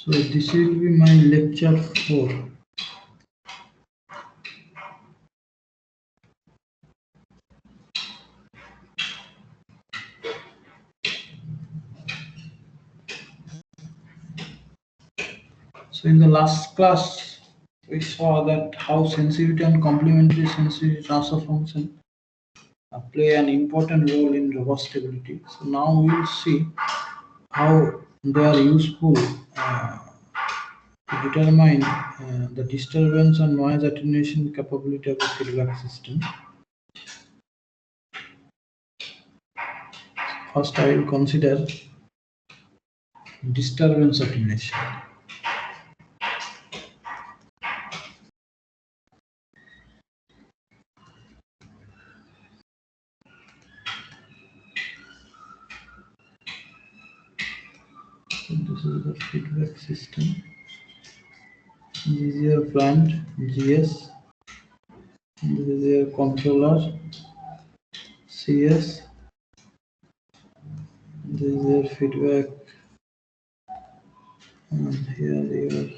So this will be my lecture 4. So in the last class, we saw that how sensitivity and complementary sensitivity transfer function play an important role in robust stability. So now we will see how they are useful to determine the disturbance and noise attenuation capability of the feedback system. First, I will consider disturbance attenuation. So this is the feedback system. This is your plant GS. This is your controller CS. This is your feedback, and here your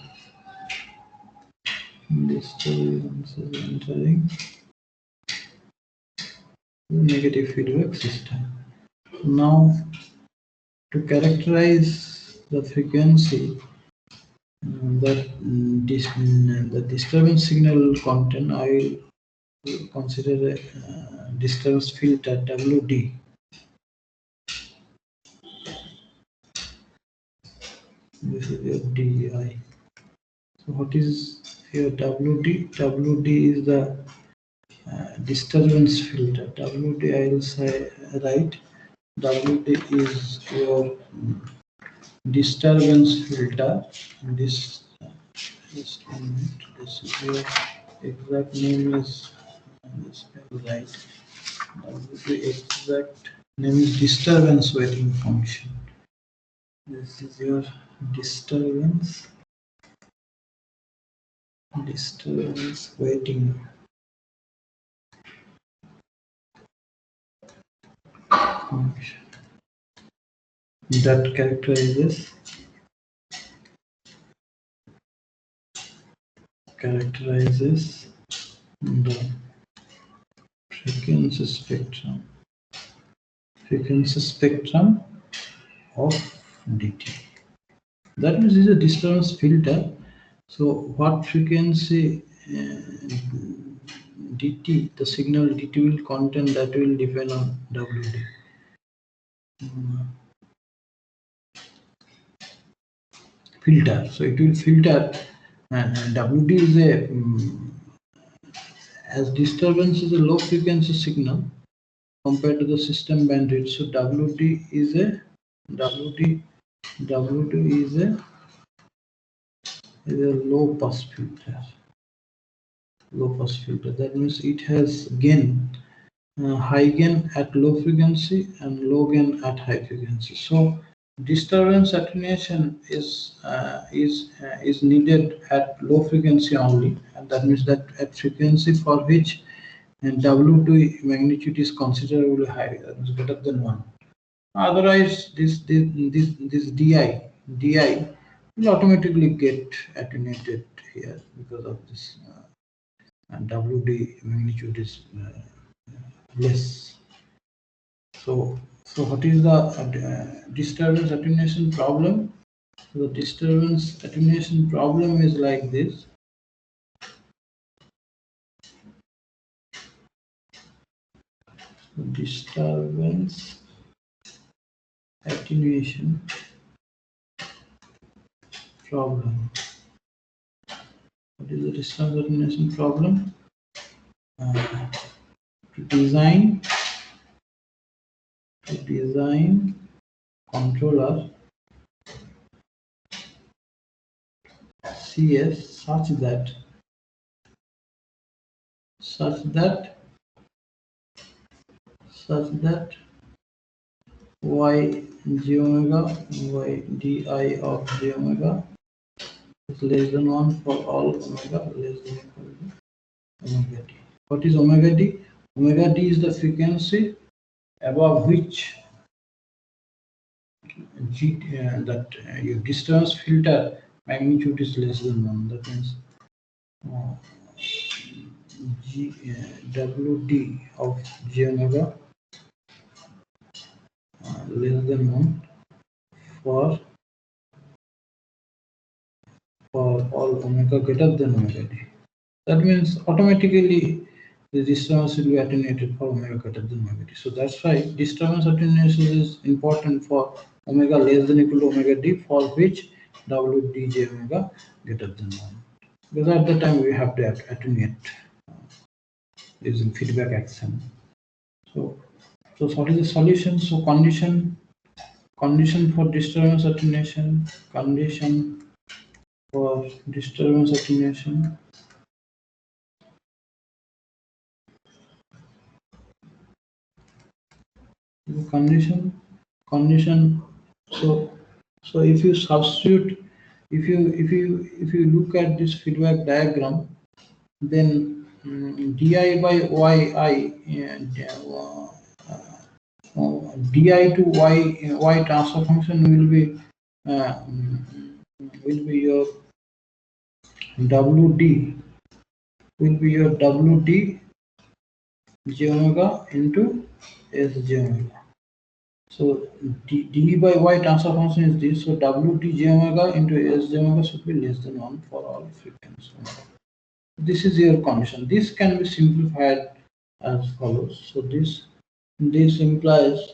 disturbance is entering the negative feedback system. Now, to characterize the frequency the disturbance signal content, I will consider a disturbance filter WD. This is your DI. So what is your WD? WD is the disturbance filter. WD, I will say right. WD is your disturbance filter. This is your exact name is right. WD exact name is disturbance weighting function. This is your disturbance weighting function that characterizes the frequency spectrum of DT. That means it's a disturbance filter. So what frequency DT, the signal DT will contain, that will depend on WD. Filter. So it will filter, and WD is a as disturbance is a low frequency signal compared to the system bandwidth. So WD is a low pass filter. That means it has gain, high gain at low frequency and low gain at high frequency. So disturbance attenuation is needed at low frequency only, and that means that at frequency for which W2 magnitude is considerably high, that is greater than 1. Otherwise, this DI will automatically get attenuated here because of this WD magnitude is less. So what is the disturbance attenuation problem? The disturbance attenuation problem is like this. Disturbance attenuation problem. What is the disturbance attenuation problem? To design controller CS such that y g omega y di of g omega is less than 1 for all omega less than equal to omega d. What is omega d? Omega d is the frequency above which your disturbance filter magnitude is less than 1. That means WD of G omega less than 1 for all omega greater than omega d. That means automatically the disturbance will be attenuated for omega greater than omega d. So that's why disturbance attenuation is important for omega less than equal to omega d, for which WdJ omega greater than 1. Because at the time we have to attenuate using feedback action. So what is the solution? So condition for disturbance attenuation, condition for disturbance attenuation. Condition. So if you substitute, if you look at this feedback diagram, then di by yi di to y transfer function will be your wd j omega into s j omega. So d by y transfer function is this. So wd j omega into s j omega should be less than 1 for all frequencies. This is your condition. This can be simplified as follows. So this implies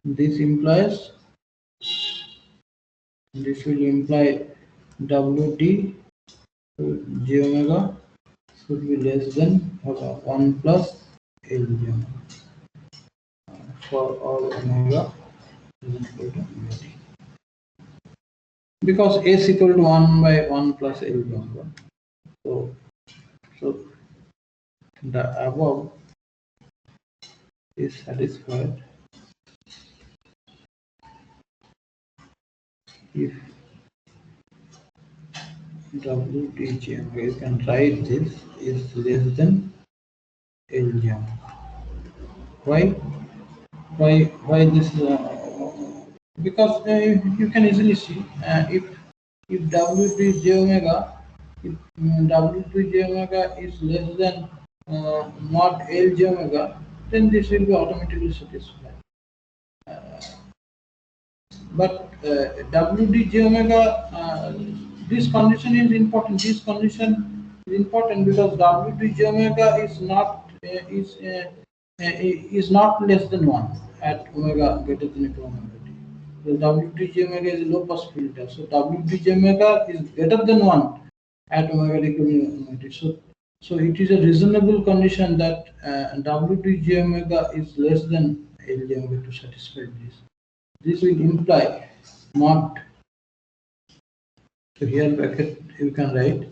this will imply wd j omega should be less than 1 plus l j omega for all omega is equal to omega d, because s equal to 1 by 1 plus l j omega. So the above is satisfied if WdJ, you can write this, is less than LJ. Why this? Because you can easily see if WdJ omega, if WdJ omega is less than mod LJ omega, then this will be automatically satisfied. But WdJ omega, this condition is important. This condition is important because WdJ omega is not less than 1 at omega greater than equal to omega d. So WdJ omega is a low pass filter. So WdJ omega is greater than 1 at omega equal to omega d. So it is a reasonable condition that WdJ omega is less than LJ omega to satisfy this. This will imply mod. So here bracket you can write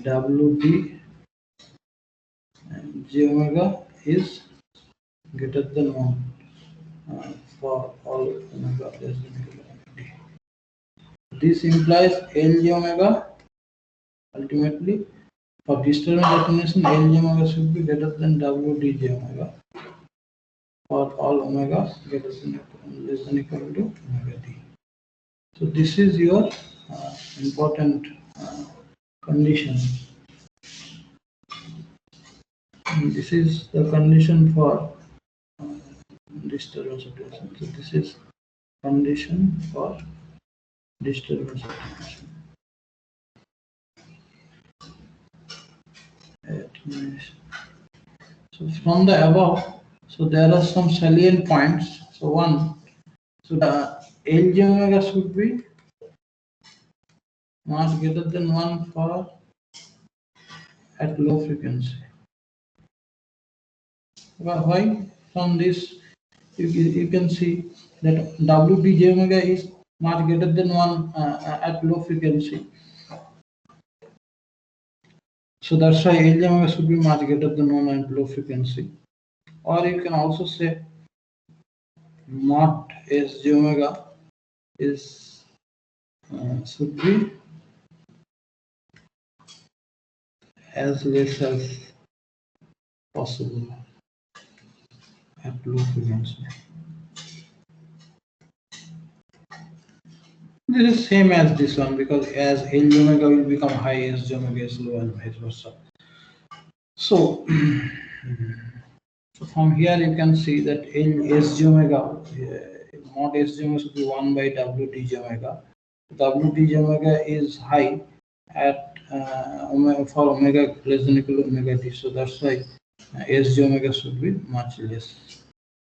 WD j omega is greater than 1 for all omega less than equal to omega d. This implies Lj omega ultimately for disturbance attenuation Lj omega should be greater than WdJ omega for all omega greater than less than equal to omega d. So this is your important condition. And this is the condition for disturbance attenuation. So this is condition for disturbance attenuation. So from the above, so there are some salient points. So one, so the Lj omega should be much greater than 1 for at low frequency. Why? From this you can see that WdJ omega is much greater than 1 at low frequency. So that's why Lj omega should be much greater than 1 at low frequency. Or you can also say mod Sj omega is should be as less as possible at low frequency. This is same as this one, because as L omega will become high, S omega is low, and vice versa. So, so from here you can see that L S omega, mod S omega should be 1 by W d omega. W d omega is high at omega, for omega less than equal to omega t. So that's why S omega should be much less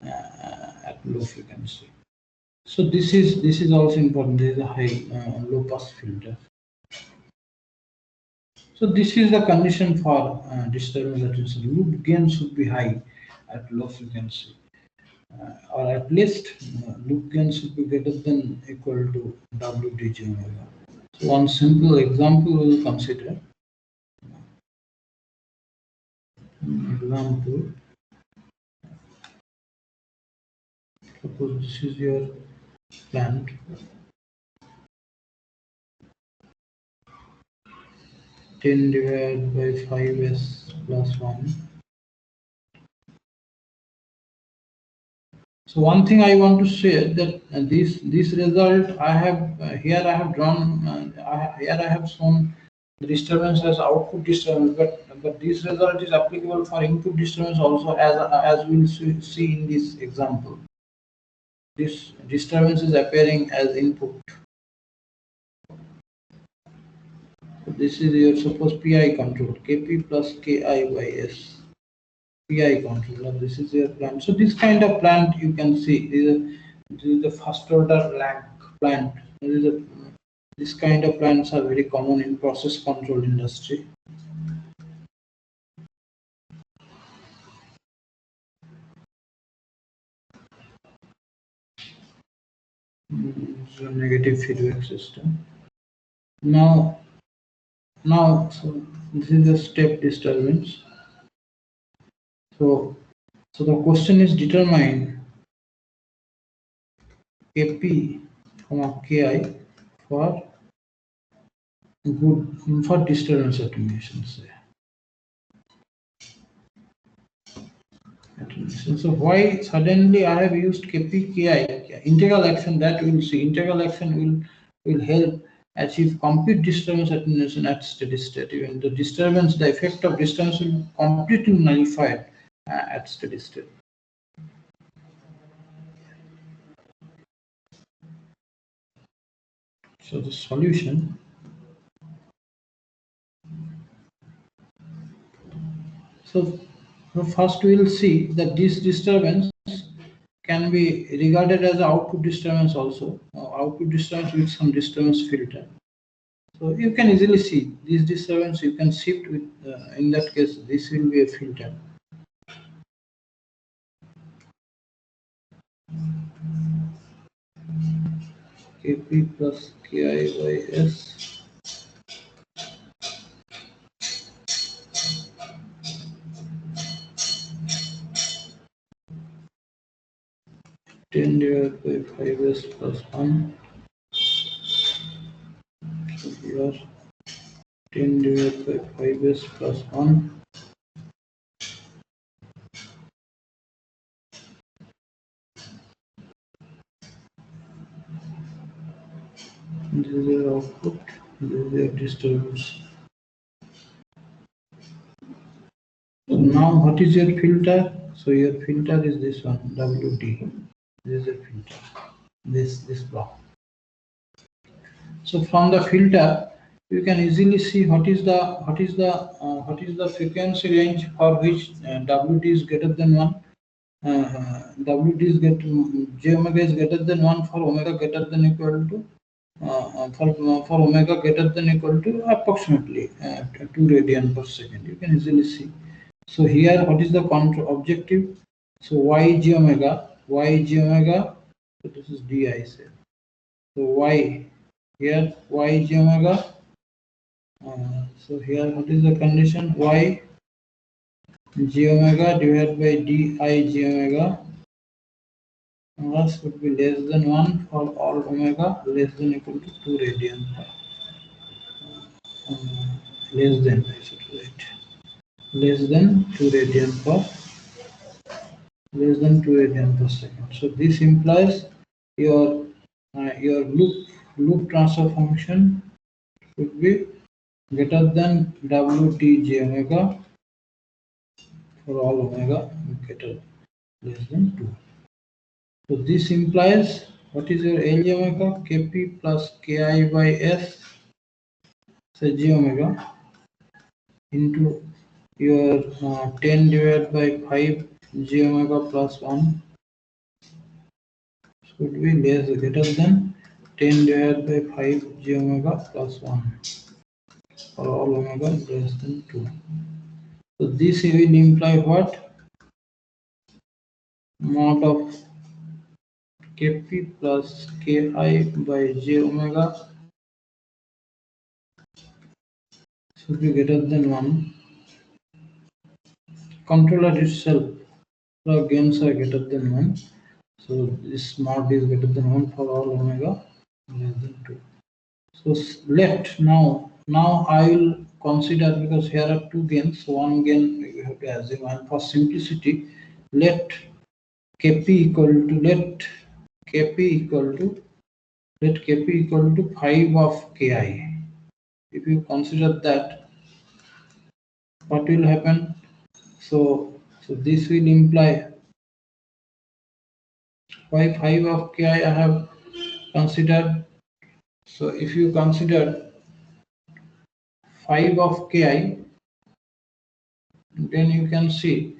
at low frequency. So this is also important. There is a high low pass filter. So this is the condition for disturbance attenuation. Loop gain should be high at low frequency, or at least loop gain should be greater than equal to W d omega. So one simple example we will consider. Example. Suppose this is your plant. 10 divided by 5s plus 1. So one thing I want to say that this result I have here I have drawn here I have shown the disturbance as output disturbance, but this result is applicable for input disturbance also, as we will see in this example. This disturbance is appearing as input. So this is your, suppose PI control, Kp plus Ki by S. PI controller. This is your plant. So this kind of plant you can see this is the first order lag plant. This kind of plants are very common in process control industry. So negative feedback system. Now so this is the step disturbance. So the question is determine Kp, Ki for good for disturbance attenuation, say. So why suddenly I have used Kp Ki integral action, that we will see. Integral action will help achieve complete disturbance attenuation at steady state. Even the disturbance, the effect of disturbance will be completely nullified at steady state. So the solution. So first we will see that this disturbance can be regarded as an output disturbance also, output disturbance with some disturbance filter. So you can easily see this disturbance you can shift with, in that case this will be a filter. Kp plus Ki by S. Ten divided by 5s plus 1. So here 10 divided by 5s plus 1. This is your output, this is your disturbance. So now what is your filter? So your filter is this one, WD. This is a filter, this block. So from the filter you can easily see what is the frequency range for which WD is greater than 1. WD is J omega is greater than 1 for omega greater than equal to for omega greater than equal to approximately 2 radian per second. You can easily see. So here what is the control objective? So Yg omega. So this is d, I say. So y here Yg omega. So here what is the condition? Y g omega divided by d I g omega must would be less than 1 for all omega less than equal to 2 radian per less than, I should write, less than 2 radian per second. So this implies your loop loop transfer function should be greater than Wt omega for all omega greater less than 2. So this implies what is your L omega? Kp plus Ki by S, say j omega, into your 10 divided by 5 j omega plus 1 should be less greater than 10 divided by 5 j omega plus 1 for all omega less than 2. So this will imply what? Mod of Kp plus Ki by j omega should be greater than 1. Controller itself, the gains are greater than 1. So this mod is greater than 1 for all omega less than 2. So let now I will consider, because here are two gains, so one gain we have to assume, and for simplicity let kp equal to let kp equal to 5 of ki. If you consider that, what will happen? So this will imply why 5 of ki I have considered. So if you consider 5 of ki, then you can see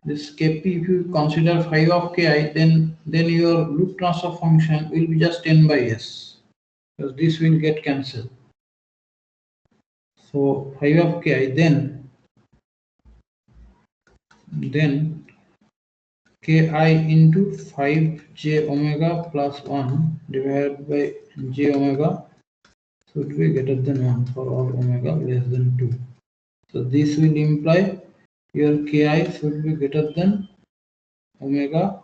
this kp. If you consider 5 of ki, then your loop transfer function will be just 10 by s, because this will get cancelled. So 5 of ki, then ki into 5j omega plus 1 divided by j omega should be greater than 1 for all omega less than 2. So this will imply your ki should be greater than omega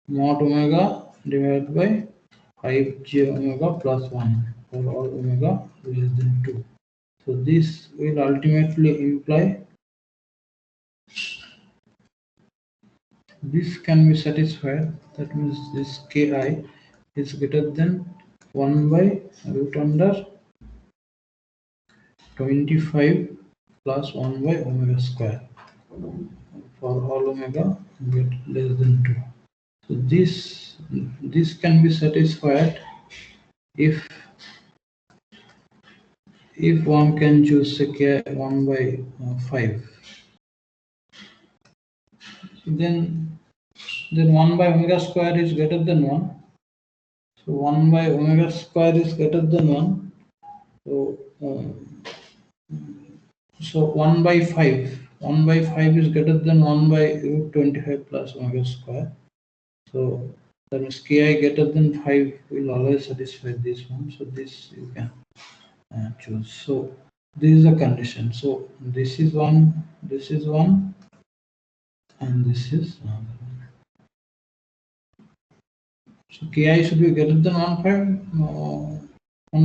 mod omega divided by 5j omega plus 1 for all omega less than 2. So this will ultimately imply this can be satisfied. That means this ki is greater than 1 by root under 25 plus 1 by omega square for all omega less than 2. So this can be satisfied if one can choose say 1 by 5. So then 1 by omega square is greater than 1. So 1 by omega square is greater than 1. So 1 by 5. 1 by 5 is greater than 1 by root 25 plus omega square. So that means ki greater than 5 will always satisfy this one. So this you can choose. So this is the condition. So this is one, and this is another one. So ki should be greater than 1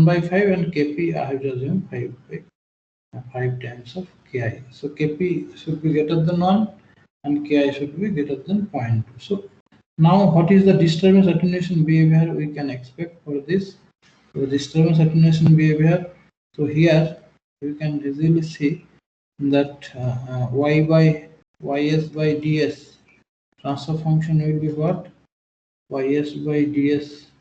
by 5, and kp I have to assume 5 times of ki. So kp should be greater than 1 and ki should be greater than 0.2. So now what is the disturbance attenuation behavior we can expect for this? So disturbance attenuation behavior. So here you can easily see that y by ys by ds transfer function will be what? Ys by ds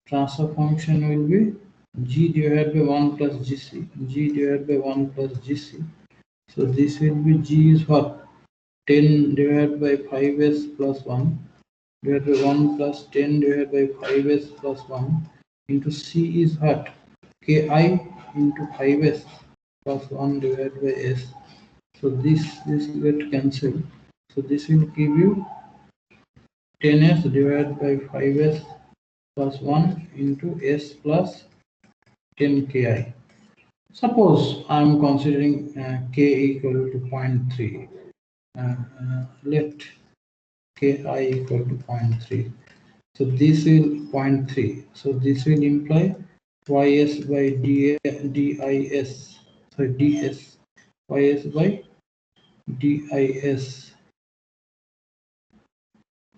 transfer function will be g divided by 1 plus gc, g divided by 1 plus gc. So this will be g is what? 10 divided by 5s plus 1 divided by 1 plus 10 divided by 5s plus 1 into c is what? Ki into 5s plus 1 divided by s. So this get cancelled. So this will give you 10s divided by 5s plus 1 into s plus 10 ki. Suppose I am considering k equal to 0.3. Let ki equal to 0.3. So this will 0.3. So this will imply ys by dis. Sorry, ds. Ys by dis.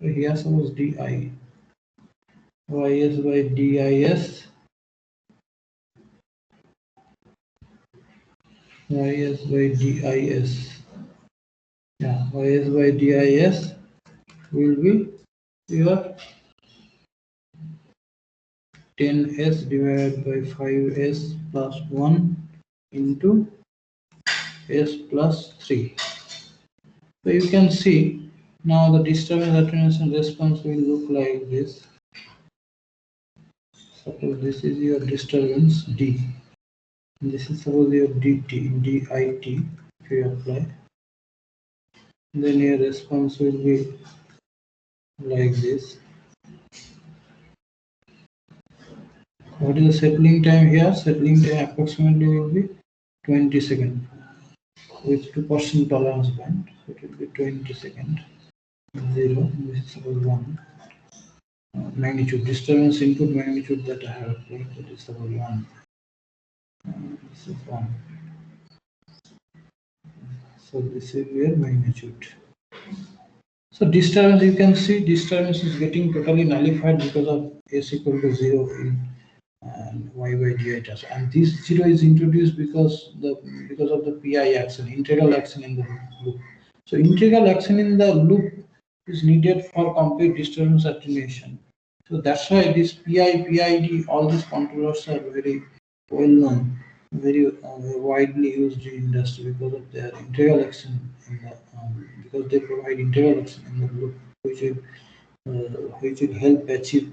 Here suppose di. ys by dis, ys by dis, yeah, ys by dis will be your 10s divided by 5s plus 1 into s plus 3. So you can see now the disturbance attenuation response will look like this. Suppose this is your disturbance D. This is suppose your DT, DIT. If you apply, then your response will be like this. What is the settling time here? Settling time approximately will be 20 seconds with 2% tolerance band. So it will be 20 seconds. 0. This is suppose 1. Magnitude, disturbance input magnitude that I have applied, that is suppose 1. This is 1. So this is your magnitude. So disturbance, you can see disturbance is getting totally nullified because of s equal to 0 in y by di test. And this 0 is introduced because of the pi action, integral action in the loop. So integral action in the loop is needed for complete disturbance attenuation. So that's why this pi, PID, all these controllers are very well known, very widely used in industry because of their integral action in the because they provide integral action in the loop, which will help achieve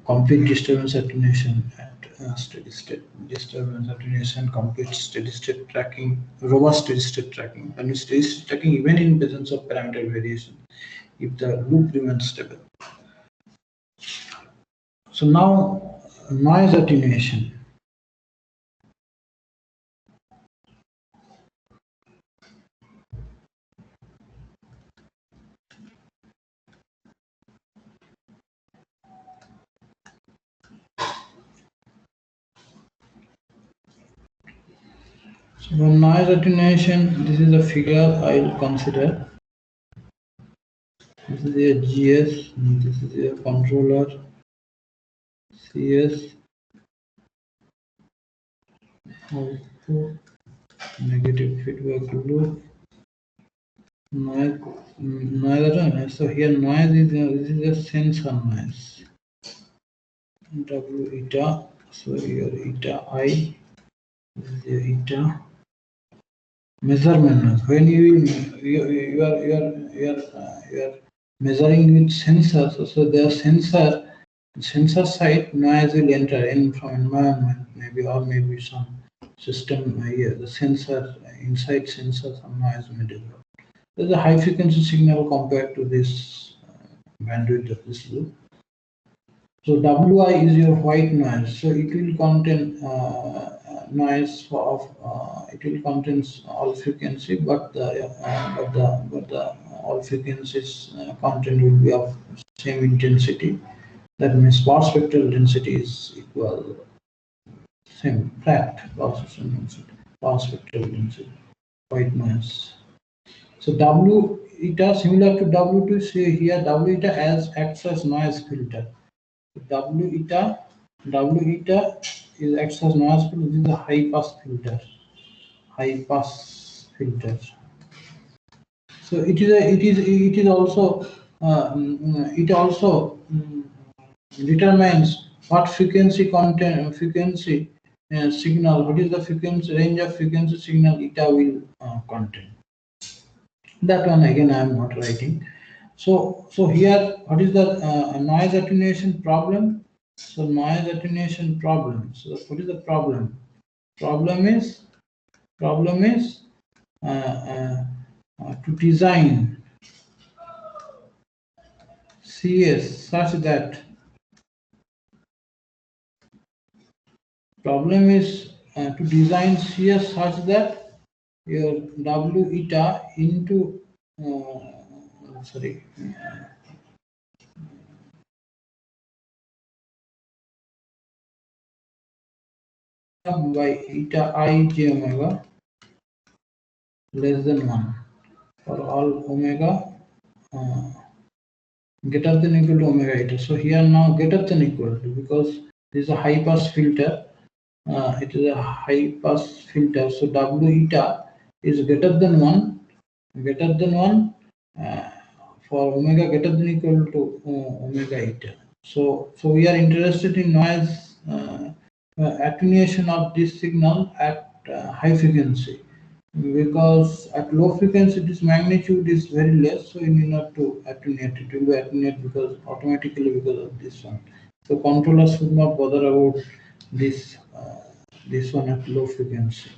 complete disturbance attenuation at steady state disturbance attenuation, complete steady state tracking, robust steady state tracking, and steady state tracking even in presence of parameter variation if the loop remains stable. So now noise attenuation. So for noise attenuation, this is a figure I will consider. This is a GS, this is a controller, CS, output, negative feedback loop, noise, noise. So here noise is this is a sensor noise. W eta. So here eta I, this is the eta measurement noise. When you are measuring with sensors, so the sensor side noise will enter in from environment, maybe, or maybe some system here. The sensor inside sensor, some noise may develop. There's a high frequency signal compared to this bandwidth of this loop. So Wi is your white noise. So it will contain noise of it will contain all frequency, but the all frequencies content will be of same intensity. That means power spectral density is equal, same flat power spectral density, white noise. So W eta similar to W2, say here W eta acts as noise filter. W eta is acts as noise filter. This is a high pass filter. High pass filter. So it is also it also determines what frequency signal, what is the frequency range of frequency signal eta will contain. That one again I am not writing. So here what is the noise attenuation problem? So noise attenuation problem. So what is the problem? Problem is to design CS such that to design CS such that your W eta into sorry by eta I j omega less than 1 for all omega greater than equal to omega eta. So here now greater than equal to, because this is a high pass filter. It is a high pass filter. So W eta is greater than 1, greater than 1 for omega greater than equal to omega eta. So we are interested in noise attenuation of this signal at high frequency, because at low frequency this magnitude is very less, so you need not to attenuate. It will be attenuated because automatically because of this one. So controllers should not bother about this one at low frequency.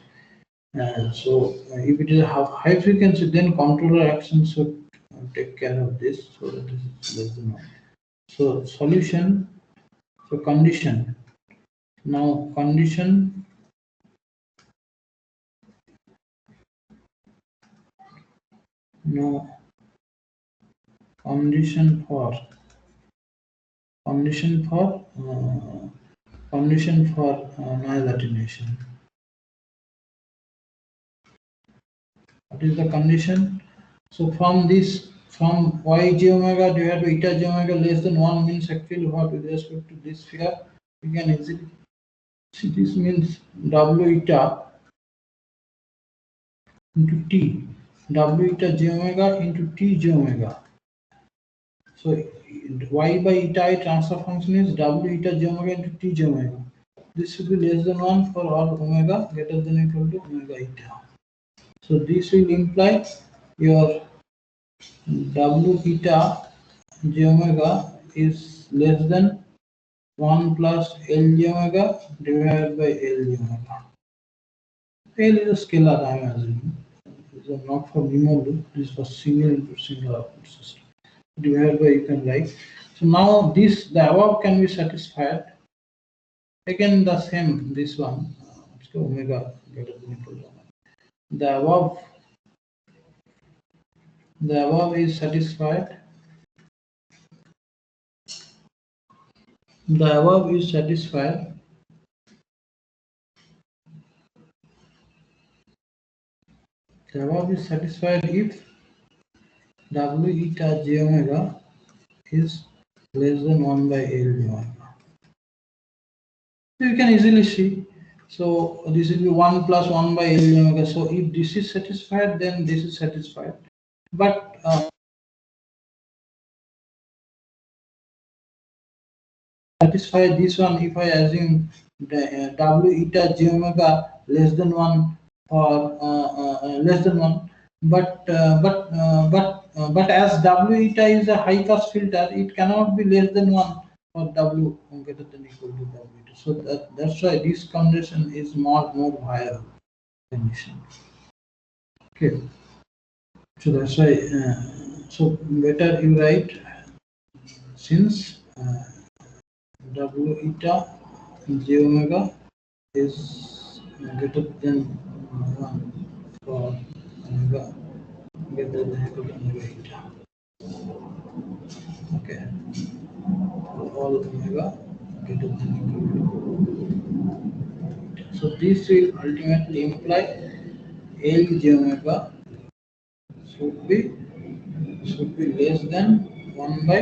If it is a high frequency, then controller action should take care of this, so that this is less than 1. So solution, so condition. Now condition condition for noise attenuation. What is the condition? So from y j omega divided by eta j omega less than 1 means actually what with respect to this figure, we can easily see this means w eta into t, w eta j omega into t j omega. So y by eta I transfer function is w eta j omega into t j omega. This should be less than 1 for all omega greater than or equal to omega eta. So this will imply your w eta j omega is less than 1 plus L j omega divided by L j omega. L is a scalar, I am assuming. This is not for Nemo loop, this is for single input, single output system. Divided by you can write. So now this, the above can be satisfied. Again the same, this one, let's go omega greater than or equal to omega. The above is satisfied. The above is satisfied. The above is satisfied if W eta j omega is less than 1 by L j omega. So you can easily see. So this will be 1 plus 1 by L j omega. So if this is satisfied, then this is satisfied. But satisfy this one if I assume the W eta j omega less than 1 or less than 1, but as W eta is a high pass filter, it cannot be less than 1 for W greater than equal to W eta. So that's why this condition is more viable condition. Okay, so that's why so better you write, since W eta j omega is greater than 1 for omega greater than equal to omega eta. Okay, for all omega greater than equal to eta. So this will ultimately imply L j omega should be less than 1 by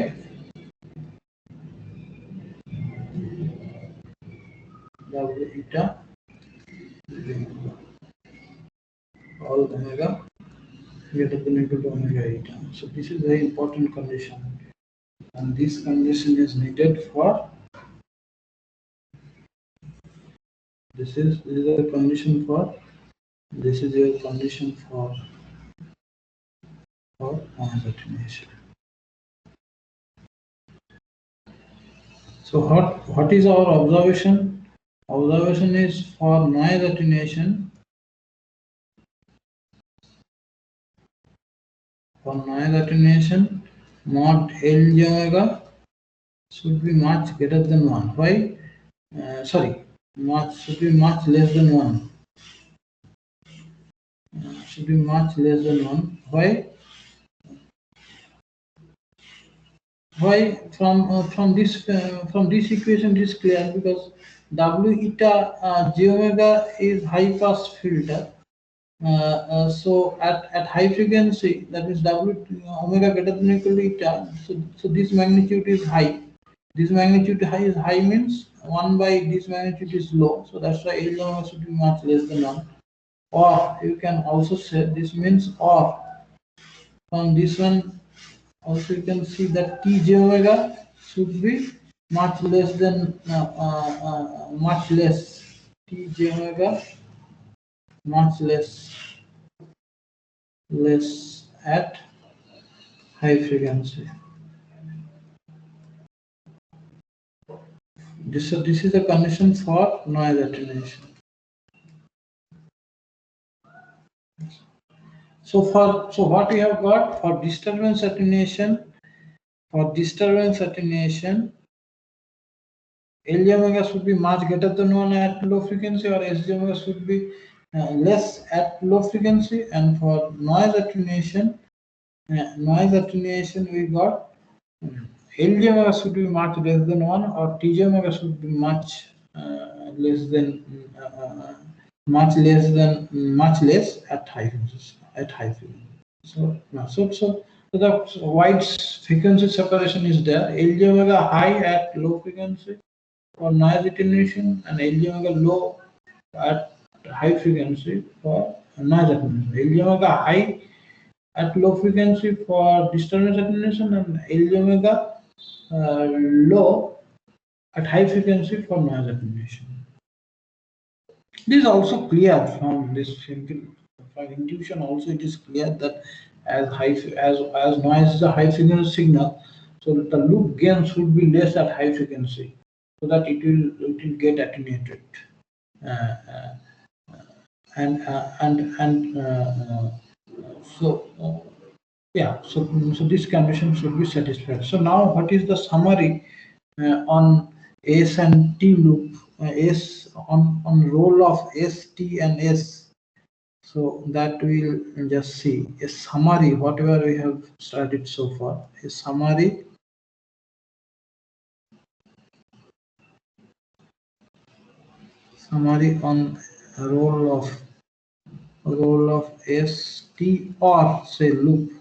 W eta all omega greater than equal to omega eta. So this is a very important condition, and this condition is needed for this is the condition for your condition for noise attenuation. So what is our observation? Observation is for noise attenuation. For noise attenuation, mod L j omega should be much greater than 1. Why? Should be much less than 1. Should be much less than 1. Why? Why? From this equation it is clear, because W eta j omega is high pass filter, So at high frequency, that is W omega greater than or equal to eta. So this magnitude is high. This magnitude is high means 1 by this magnitude is low. So that's why L omega should be much less than 1. Or you can also say this means or from this one also you can see that Tj omega should be much less than much less Tj omega much less at high frequency. This is a condition for noise attenuation. So what we have got for disturbance attenuation, L omega should be much greater than 1 at low frequency, or S omega should be less at low frequency. And for noise attenuation we got L omega should be much less than 1, or T omega should be much less at high frequency. So the wide frequency separation is there. L omega high at low frequency for noise attenuation, and L omega low at high frequency for noise attenuation. L omega high at low frequency for disturbance attenuation, and L omega low at high frequency for noise attenuation. This is also clear from this simple intuition. Also, it is clear that as noise is a high frequency signal, so the loop gain should be less at high frequency, so that it will get attenuated. So this condition should be satisfied. So now, what is the summary on S and T loop? S on role of S, T, and S. So that we'll just see a summary, whatever we have studied so far. A summary on role of S, T, or say loop.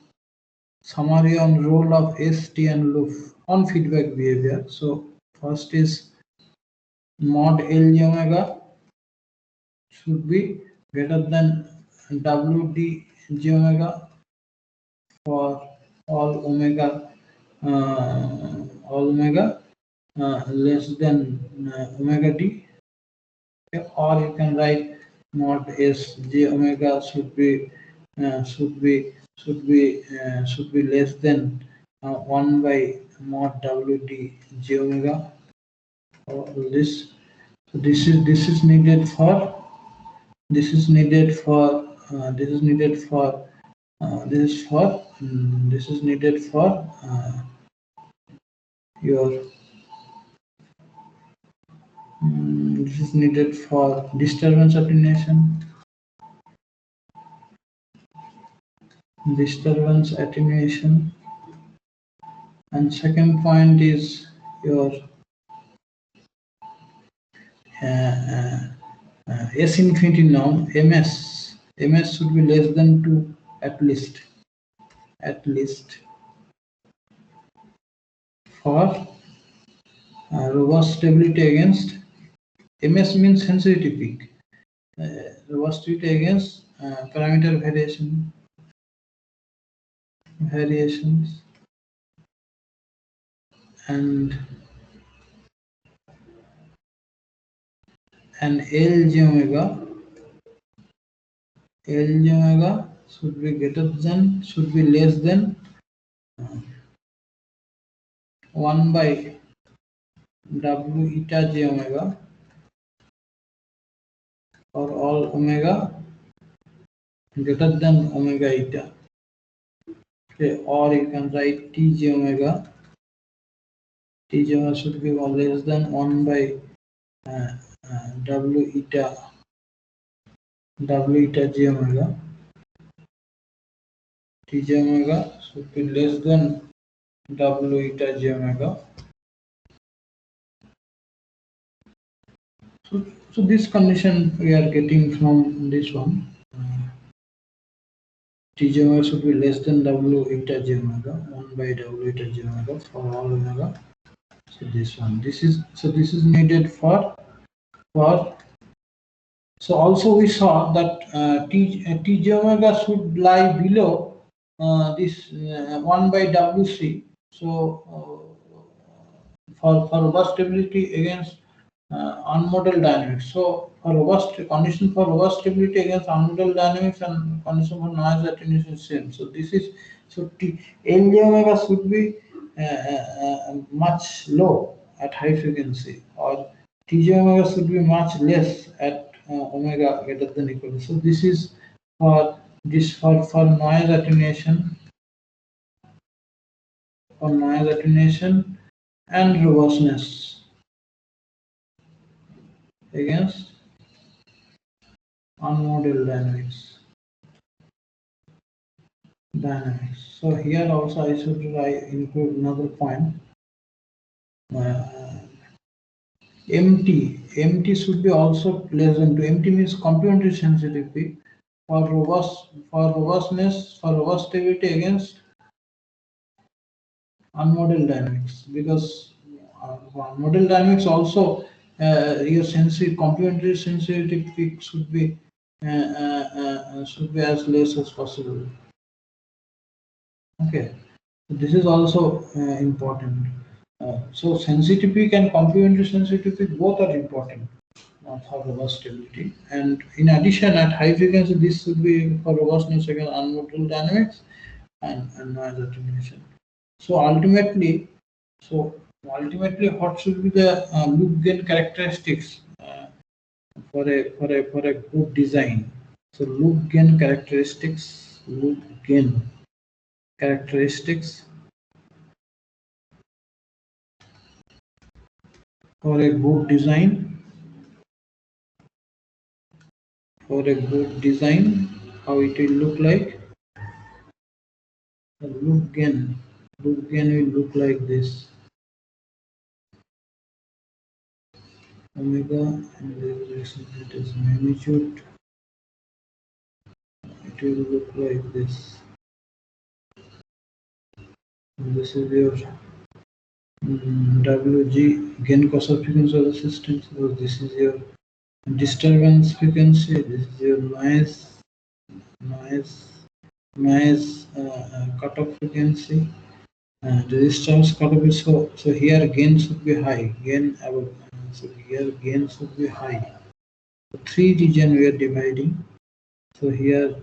Summary on role of S, T, and loop on feedback behavior. So first is mod L omega should be greater than WD G omega for all omega less than omega D. Okay. Or you can write mod S J omega should be less than 1 by mod WD J omega. This is needed for disturbance attenuation. And second point is your S infinity norm, MS should be less than 2 at least for robust stability against, MS means sensitivity peak, robustity against parameter variations, and L J omega should be less than 1 by W eta J omega for all omega greater than omega eta. Okay, or you can write Tj omega should be less than 1 by W eta J omega. Tj omega should be less than W eta J omega. So this condition we are getting from this one. T j omega should be less than W eta j omega, 1 by W eta j omega for all omega. So this one, this is needed for. So also we saw that T j omega should lie below this 1 by WC. So for robust stability against unmodeled dynamics. So for robust condition for robust stability against unmodeled dynamics and condition for noise attenuation is same. So this is L j omega should be much low at high frequency, or T j omega should be much less at omega greater than equal. So this is for noise attenuation, and robustness against unmodeled dynamics. So here also I should include another point. MT should be also less than 2. MT means complementary sensitivity for robustness, for robust stability against unmodeled dynamics, because unmodeled dynamics also your complementary sensitivity should be as less as possible. Okay, so this is also important. So sensitivity and complementary sensitivity both are important for robust stability, and in addition at high frequency this should be for robustness against unmodeled dynamics and noise attenuation. So ultimately what should be the loop gain characteristics for a good design? So loop gain characteristics for a good design, how it will look like. The loop gain will look like this: omega, and this is magnitude. It will look like this. And this is your WG, gain cost of frequency of the system. So this is your disturbance frequency. This is your noise cutoff frequency. Resistance cutoff. So here gain should be high. So here gain should be high. So 3 region we are dividing. So here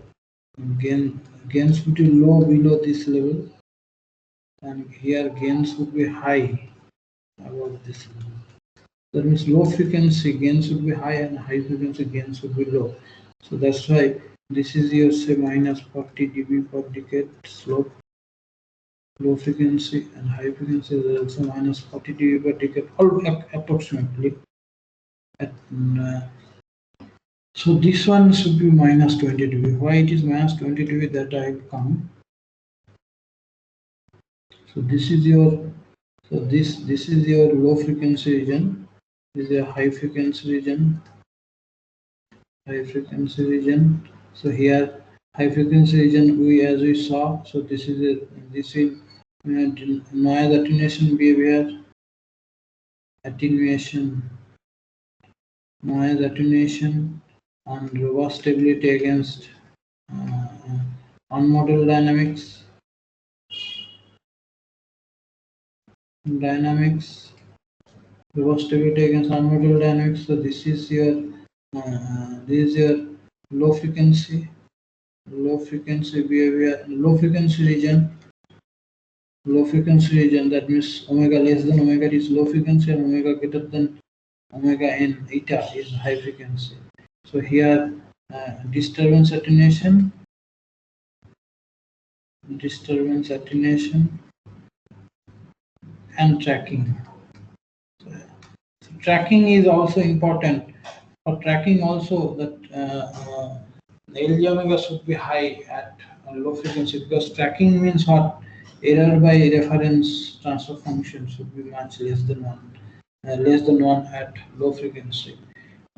gain should be low below this level, and here gains would be high above this level. That means low frequency gains would be high and high frequency gains would be low. So that's why this is your say minus 40 dB per decade slope, low frequency, and high frequency is also minus 40 dB per decade, all approximately. So this one should be minus 20 dB. Why it is minus 20 dB, that I will come. So this is your this is your low frequency region. This is a high frequency region. So here high frequency region as we saw. So this is noise attenuation behavior, noise attenuation, and robust stability against unmodeled dynamics, robust stability against unmodeled dynamics. So this is your low frequency behavior, low frequency region. That means omega less than omega is low frequency, and omega greater than omega n eta is high frequency. So here disturbance attenuation, and tracking. So tracking is also important. For tracking also, that L omega should be high at low frequency, because tracking means what? Error by reference transfer function should be much less than 1 at low frequency.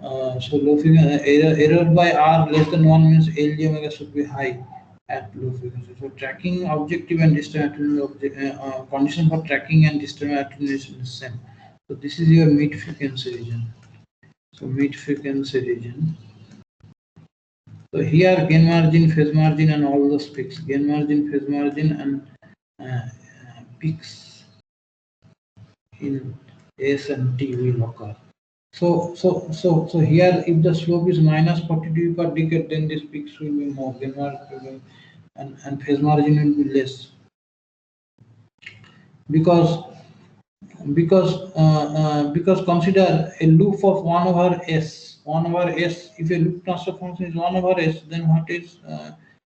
So low frequency error by R less than 1 means L omega should be high at low frequency. So tracking objective and distant condition for tracking and distant attenuation is same. So this is your mid frequency region. So mid frequency region. So here gain margin, phase margin, and all those peaks. Gain margin, phase margin, and peaks in S and T will occur. So here, if the slope is minus 40 dB per decade, then these peaks will be more, gain margin and phase margin will be less, because because consider a loop of 1 over s. 1 over s, if a loop transfer function is 1 over s, then what is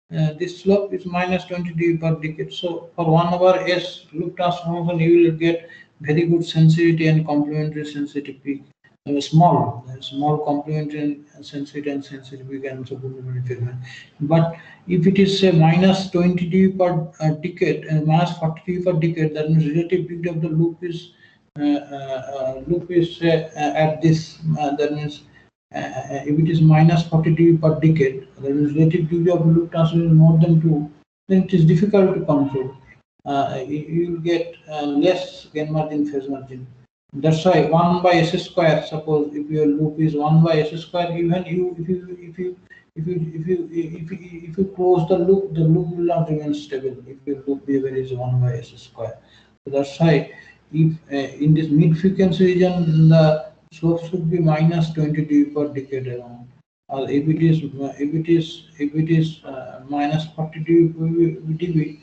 this slope is minus 20 dB per decade. So for 1 over s loop transfer function, you will get very good sensitivity and complementary sensitivity peak. Small complementary sensitivity and sensitivity can also benefit. But if it is say minus 20 dB per decade and minus 40 dB per decade, that means relative peak of the loop is at this. That means if it is minus 40 dB per decade, that means relative degree of loop transfer is more than 2, then it is difficult to control. You will get less gain margin, phase margin. That's why 1 by s square. Suppose if your loop is 1 by s square, even if you close the loop will not remain stable if your loop behavior is 1 by s square. So that's why if in this mid frequency region, the slope should be minus 20 dB per decade around. Or if it is minus 40 dB,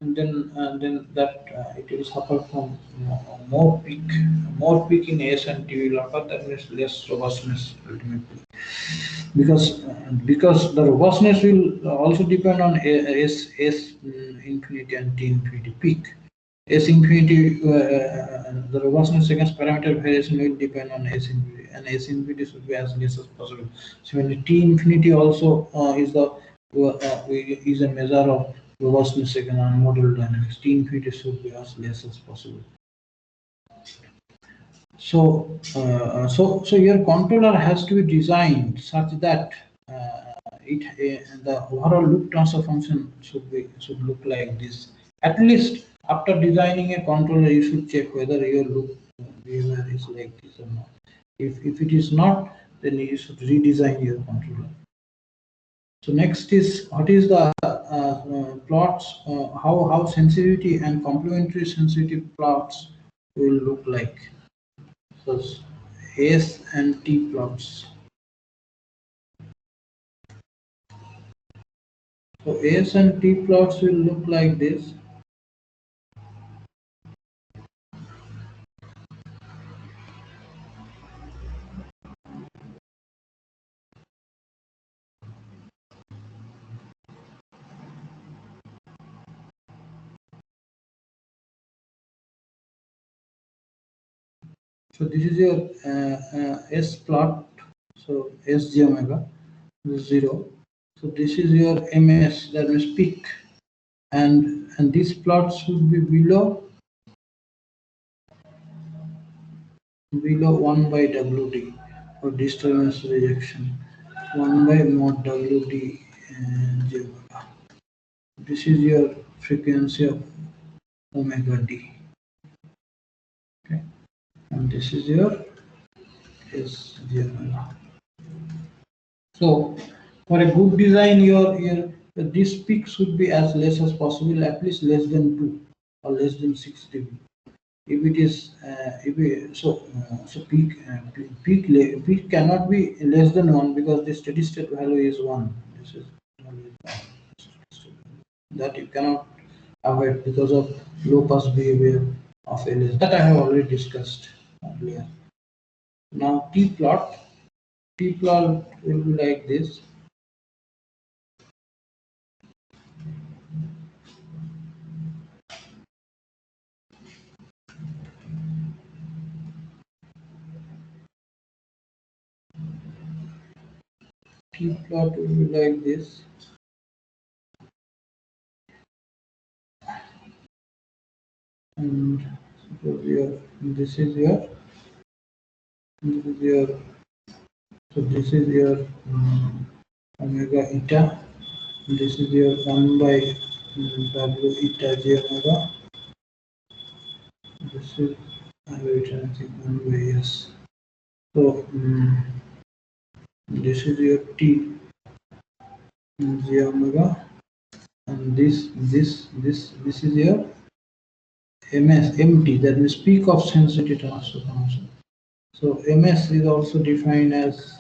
and then that it will suffer from more peak in S and T will occur. That means less robustness ultimately, because the robustness will also depend on S infinity and T infinity peak. S infinity, the robustness against parameter variation will depend on S infinity, and S infinity should be as less as possible. So when T infinity also is a measure of robustness against unmodeled dynamics. T infinity should be as less as possible. So your controller has to be designed such that the overall loop transfer function should look like this. At least after designing a controller, you should check whether your loop behavior is like this or not. If it is not, then you should redesign your controller. So next is what is the plots, how sensitivity and complementary sensitivity plots will look like. So S and T plots. So S and T plots will look like this. So this is your S plot. So Sg omega is 0. So this is your MS, that means peak, and these plots should be below 1 by WD for disturbance rejection. 1 by mod WD G omega. This is your frequency of omega d. Okay, and this is your Sg omega. So for a good design, this peak should be as less as possible, at least less than 2 or less than 6 dB. If it is peak cannot be less than 1, because the steady state value is 1. This is that you cannot avoid because of low pass behavior of LS, that I have already discussed earlier. Now T plot will be like this. T plot will be like this. And suppose this is your so this is your omega eta, This is your 1 by W eta j omega. This is I have written I think 1 by S. So this is your T j omega, and this is your ms mt, that means peak of sensitivity transfer function. So ms is also defined as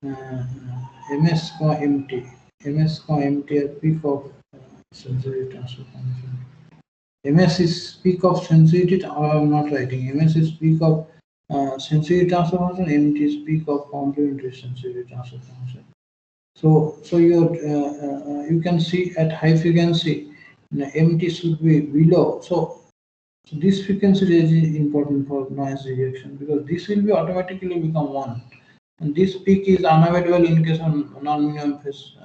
ms comma mt. Ms comma mt are peak of sensitivity transfer function. Ms is peak of sensitivity, or I'm not writing. Ms is peak of sensitivity transfer function. Mt is peak of complementary sensitivity transfer function. So you can see at high frequency, MT should be below. So this frequency range is important for noise rejection, because this will be automatically become 1, and this peak is unavoidable in case of non-minimum phase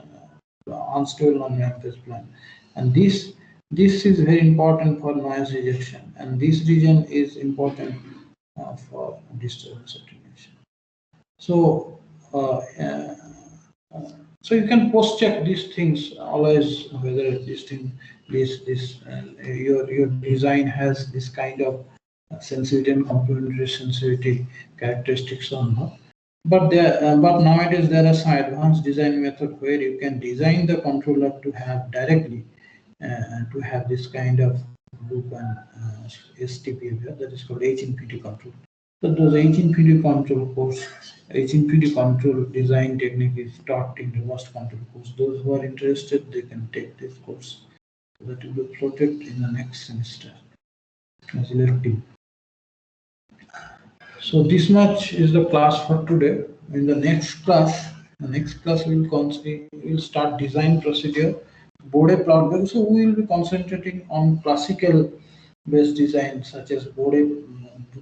unstable non-minimum phase plan, and this is very important for noise rejection, and this region is important for disturbance attenuation. So so you can post check these things always, whether this thing your design has this kind of sensitivity and complementary sensitivity characteristics or not. But but nowadays there are some advanced design method where you can design the controller to have directly to have this kind of loop and ST behavior, that is called H-infinity control. So those H-infinity control course, H-infinity control design technique is taught in reverse control course. Those who are interested, they can take this course. So that will be floated in the next semester as elective. So this much is the class for today. In the next class we will start design procedure, Bode plot. So we will be concentrating on classical based design such as Bode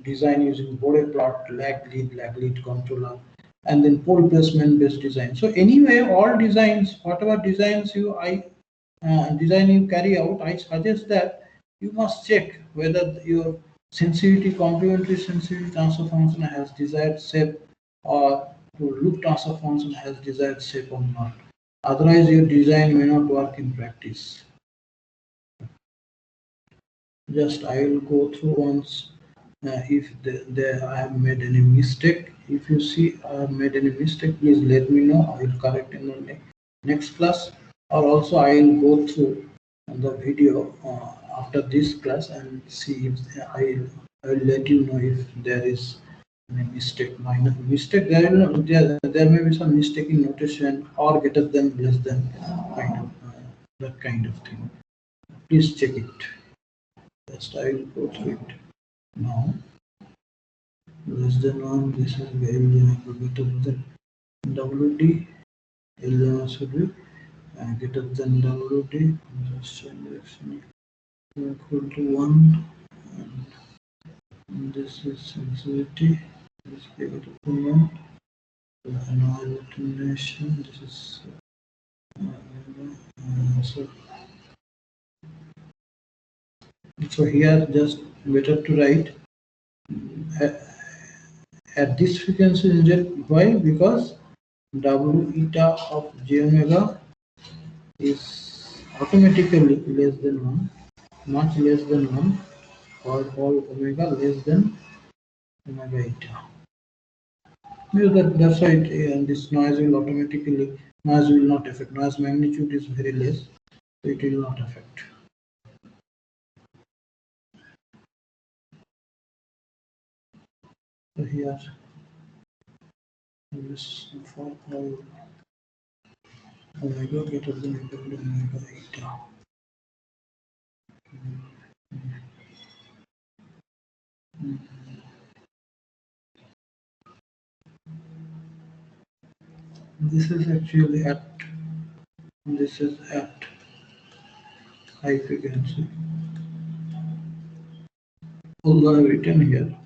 design using Bode plot, lag lead controller, and then pole placement based design. So anyway, all designs, whatever designs design you carry out, I suggest that you must check whether your sensitivity, complementary sensitivity transfer function has desired shape, or your loop transfer function has desired shape or not. Otherwise, your design may not work in practice. Just I will go through once if I have made any mistake. If you see I have made any mistake, please let me know. I will correct in the next class, or also I will go through the video after this class and see if I will let you know if there is any mistake, minor mistake. There may be some mistake in notation, or greater than, less than, kind of that kind of thing. Please check it. Just I will go through it now. Less than 1, this is greater than WD. L should be greater than WD. Just direction equal to 1. And this is sensitivity. This is greater than 1. Noise attenuation. This is so here just better to write at this frequency range. Why? Because W eta of j omega is automatically less than 1, much less than 1, for all omega less than omega eta. That's why this noise will not affect. Noise magnitude is very less, so it will not affect. So here, this for all omega greater than omega eta. This is actually at high frequency. Although I have written here.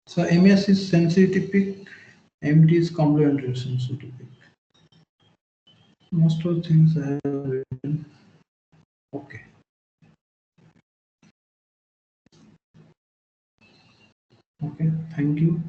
So MS is sensitivity peak, MT is complementary sensitivity peak. Most of the things I have written. Okay. Okay, thank you.